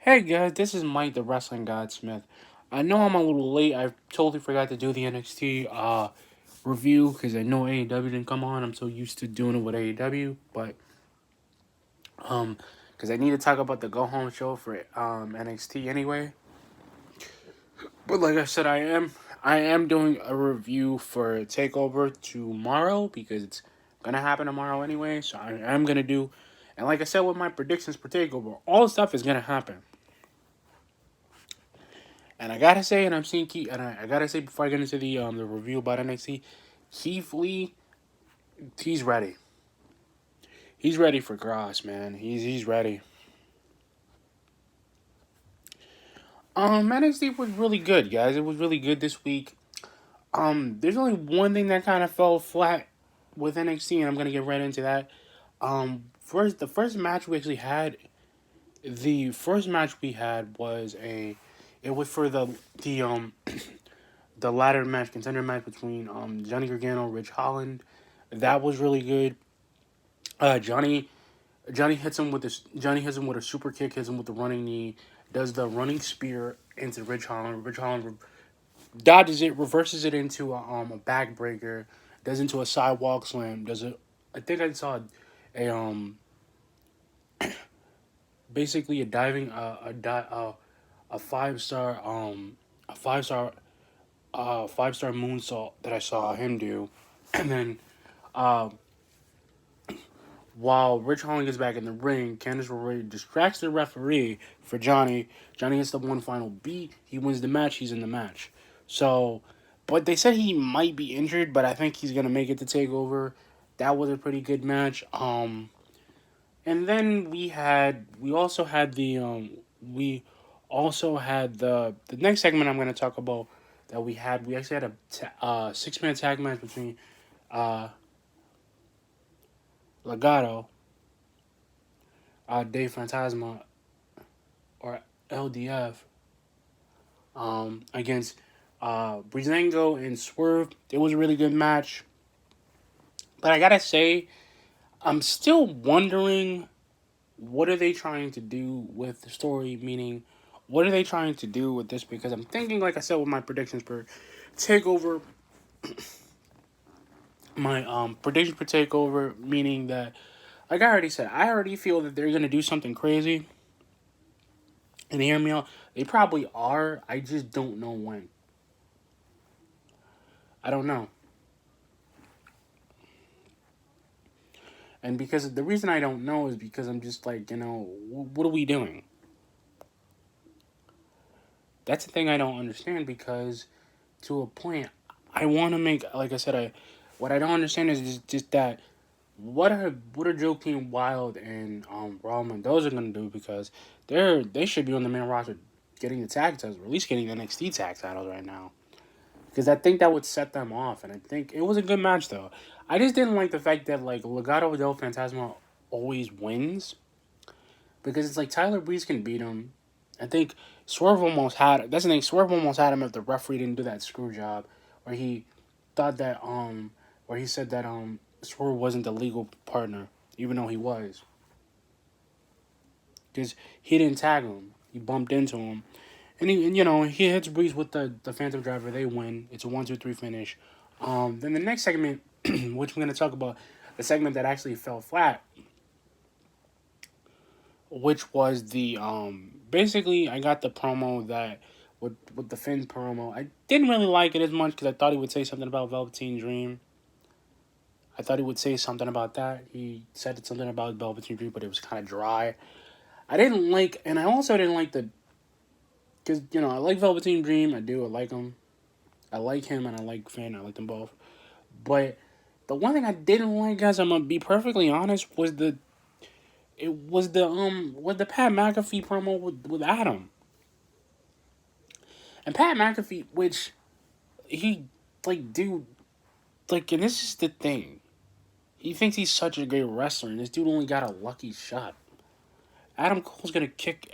Hey guys, this is Mike the Wrestling Godsmith. I know I'm a little late. I totally forgot to do the NXT review because I know AEW didn't come on. I'm so used to doing it with AEW, but um because I need to talk about the go home show for NXT anyway. But like I said, I am doing a review for Takeover tomorrow because it's gonna happen tomorrow anyway. So I am gonna do, and like I said with my predictions for Takeover, all the stuff is gonna happen. And I gotta say, and I'm seeing Keith, and I gotta say before I get into the review about NXT, Keith Lee, he's ready. He's ready for Cross, man. He's ready. NXT was really good, guys. It was really good this week. There's only one thing that kind of fell flat with NXT, and I'm gonna get right into that. First, the first match we actually had, the first match we had was it was for the ladder match, contender match between Johnny Gargano, Rich Holland. That was really good. Johnny Johnny hits him with a super kick, hits him with the running knee, does the running spear into Rich Holland. Rich Holland dodges it, reverses it into a backbreaker, does into a sidewalk slam. Does it? I think I saw a basically a diving a 5 star a 5 star 5 star moonsault that I saw him do, and then uh, while Rich Holland gets back in the ring, Candice LeRae distracts the referee for Johnny. Johnny hits the one final beat. He wins the match. He's in the match. So, but they said he might be injured, but I think he's gonna make it to Takeover. That was a pretty good match. And then we also had we also had the next segment I'm gonna talk about that we had. We actually had a 6-man tag match between uh Legado, Dave Fantasma, or LDF, against Breezango and Swerve. It was a really good match. But I gotta say, I'm still wondering what are they trying to do with the story, meaning what are they trying to do with this? Because I'm thinking, like I said, with my predictions for Takeover, my predictions for Takeover, meaning that, like I already said, I already feel that they're gonna do something crazy. And hear me out, they probably are. I just don't know when. I don't know. And because the reason I don't know is because I'm just like, what are we doing? That's the thing I don't understand because to a point, I want to make, like I said, what I don't understand is just that what are Joaquin Wild and Raul Mendoza gonna do because they should be on the main roster getting the tag titles, or at least getting the NXT tag titles right now. Because I think that would set them off, and I think it was a good match though. I just didn't like the fact that like Legado del Fantasma always wins because it's like Tyler Breeze can beat him. I think Swerve almost had that's the thing. Swerve almost had him if the referee didn't do that screw job, where he thought that where he said that Swerve wasn't the legal partner, even though he was, because he didn't tag him. He bumped into him, and he hits Breeze with the Phantom Driver. They win. It's a 1-2-3 finish. Then the next segment, which we're gonna talk about, the segment that actually fell flat, which was the basically I got the promo that with the Finn promo. I didn't really like it as much because I thought he would say something about Velveteen Dream. I thought he would say something about that. He said something about Velveteen Dream, but it was kind of dry. I didn't like, and I also didn't like because I like Velveteen Dream. I do. I like him. I like him, and I like Finn. I like them both. But the one thing I didn't like, guys, I'm gonna be perfectly honest, was the Pat McAfee promo with Adam. And Pat McAfee, which he like dude like and this is the thing. He thinks he's such a great wrestler and this dude only got a lucky shot. Adam Cole's gonna kick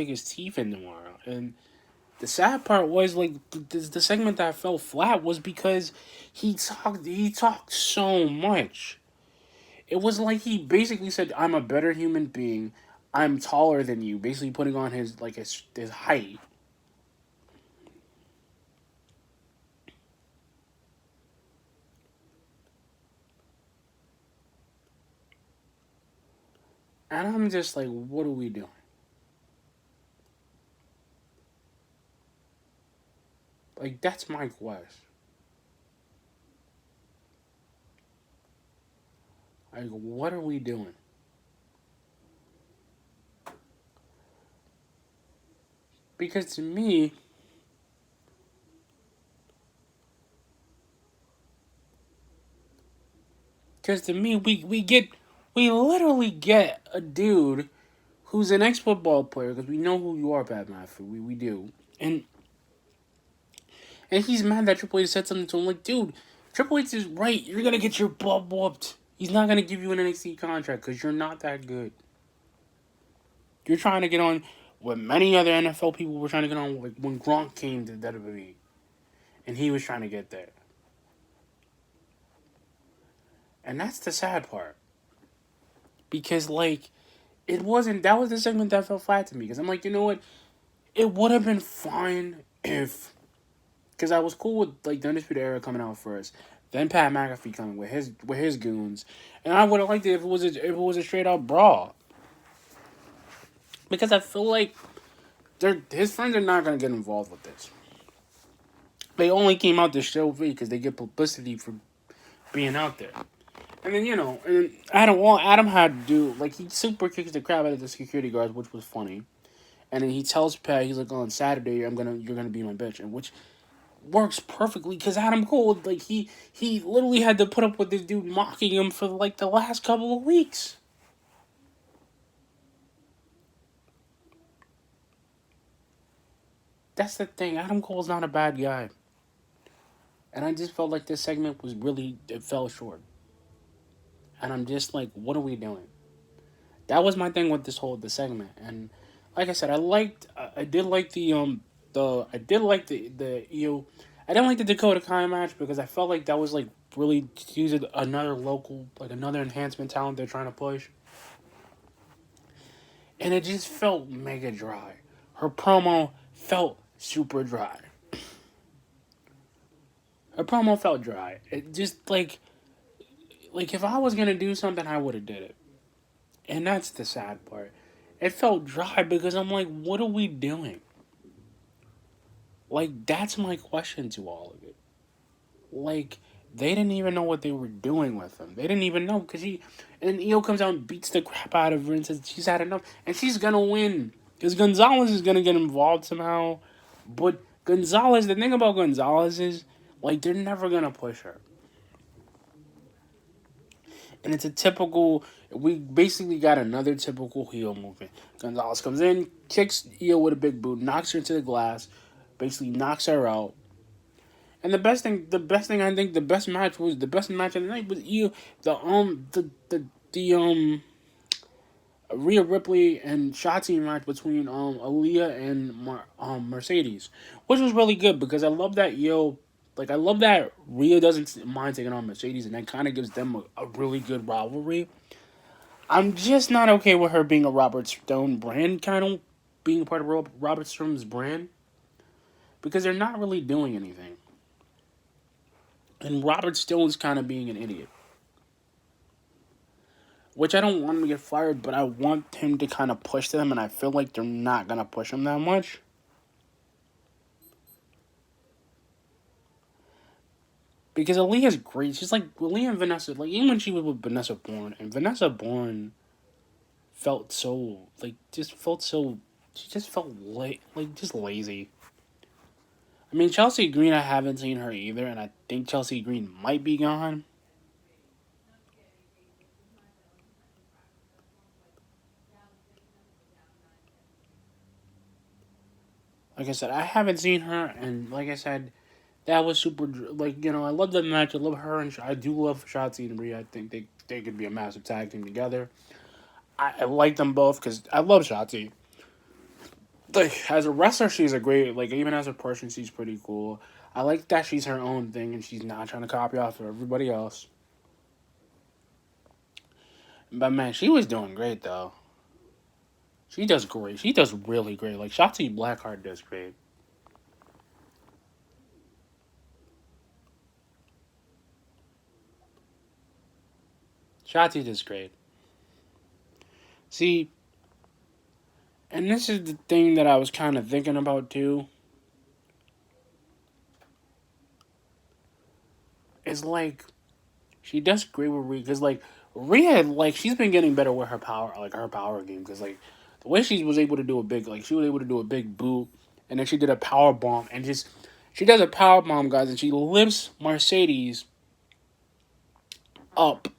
his teeth in tomorrow. And the sad part was like the segment that fell flat was because he talked so much. It was like he basically said, I'm a better human being. I'm taller than you, basically putting on his like his height. And I'm just like, what are we doing? Like, that's my quest. Like, what are we doing? Because to me, we literally get a dude who's an ex football player because we know who you are, Pat McAfee. We do, and he's mad that Triple H said something to him. Like, dude, Triple H is right. You're gonna get your butt whooped. He's not gonna give you an NXT contract because you're not that good. You're trying to get on what many other NFL people were trying to get on, like when Gronk came to WWE, and he was trying to get there. And that's the sad part. Because, like, it wasn't, that was the segment that fell flat to me. Because I'm like, you know what? It would have been fine if, because I was cool with, like, the Undisputed Era coming out first. Then Pat McAfee coming with his goons. And I would have liked it if it was a straight up brawl. Because I feel like his friends are not going to get involved with this. They only came out this show because they get publicity for being out there. And then, and Adam had to do, like, he super kicks the crap out of the security guards, which was funny. And then he tells Pat, he's like, on Saturday, you're gonna be my bitch, and which works perfectly because Adam Cole, like, he literally had to put up with this dude mocking him for like the last couple of weeks. That's the thing. Adam Cole's not a bad guy, and I just felt like this segment was really, it fell short. And I'm just like, what are we doing? That was my thing with the segment, and like I said, I did like I did like the I didn't like the Dakota Kai match because I felt like that was like really using another local, like another enhancement talent they're trying to push, and it just felt mega dry. Her promo felt super dry. Her promo felt dry. It just like if I was gonna do something, I would have did it, and that's the sad part. It felt dry because I'm like, what are we doing? Like, that's my question to all of it. Like, they didn't even know what they were doing with him. They didn't even know because and Io comes out and beats the crap out of her and says she's had enough and she's gonna win because Gonzalez is gonna get involved somehow. But Gonzalez, the thing about Gonzalez is, like, they're never gonna push her. And it's a typical. We basically got another typical heel movement. Gonzalez comes in, kicks Io with a big boot, knocks her into the glass, basically knocks her out. And the best match was the best match of the night was the Rhea Ripley and Shotzi match between Aaliyah and Mercedes, which was really good because I love that Rhea doesn't mind taking on Mercedes, and that kind of gives them a really good rivalry. I'm just not okay with her being a Robert Stone brand, kind of being a part of Robert Stone's brand, because they're not really doing anything. And Robert Stone's kind of being an idiot. Which I don't want him to get fired, but I want him to kind of push them, and I feel like they're not going to push him that much. Because Aaliyah's great. She's like Aaliyah and Vanessa. Like, even when she was with Vanessa Bourne, and Vanessa Bourne felt so, like, just felt so, she just felt just lazy. I mean, Chelsea Green, I haven't seen her either, and I think Chelsea Green might be gone. Like I said, I haven't seen her, and like I said, that was super. Like, I love the match. I love her, and I do love Shotzi and Rhea. I think they could be a massive tag team together. I like them both because I love Shotzi. Like, as a wrestler, she's a great. Like, even as a person, she's pretty cool. I like that she's her own thing and she's not trying to copy off of everybody else. But man, she was doing great though. She does great. She does really great. Like Shotzi Blackheart does great. Shotzi does great. See, and this is the thing that I was kind of thinking about too. Is like she does great with Rhea because like Rhea like she's been getting better with her power game because like the way she was able to do a big like she was able to do a big boot and then she did a power bomb and just she does a power bomb guys and she lifts Mercedes up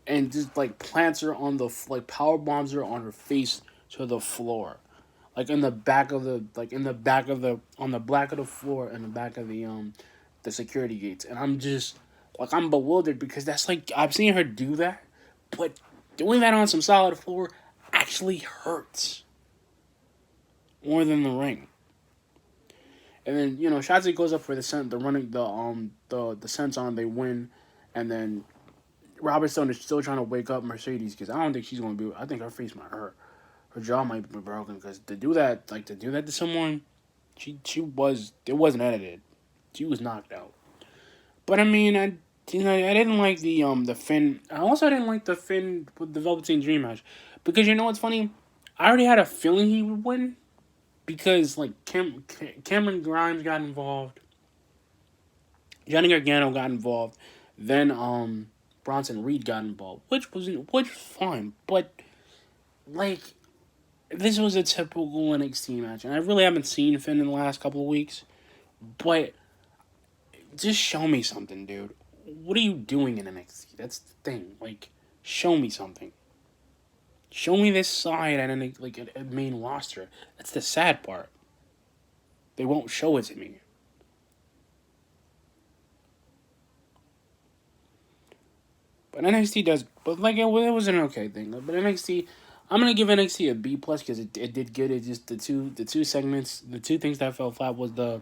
and just like plants her on the like power bombs her on her face to the floor like in the back of the like in the back of the on the back of the floor in the back of the security gates and I'm just like I'm bewildered because that's like I've seen her do that but doing that on some solid floor actually hurts more than the ring. And then Shotzi goes up for the running the sense on they win, and then Robert Stone is still trying to wake up Mercedes because I don't think she's going to be. I think her face might hurt, her jaw might be broken because to do that to someone, she was it wasn't edited, she was knocked out. But I mean I didn't like the Finn. I also didn't like the Finn with the Velveteen Dream match because you know what's funny, I already had a feeling he would win because like Cameron Grimes got involved, Johnny Gargano got involved, then Bronson Reed got involved, which was fine, but like this was a typical NXT match, and I really haven't seen Finn in the last couple of weeks, but just show me something, dude. What are you doing in NXT? That's the thing. Like, show me something. Show me this side at a main roster. That's the sad part. They won't show it to me. But NXT does. But like it was an okay thing. But NXT, I'm gonna give NXT a B plus because it did good. It just the two segments, the two things that fell flat was the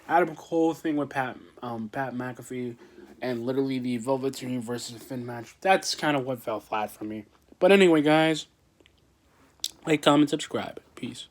Adam Cole thing with Pat McAfee, and literally the Velvet Dream versus Finn match. That's kind of what fell flat for me. But anyway, guys, like, comment, subscribe. Peace.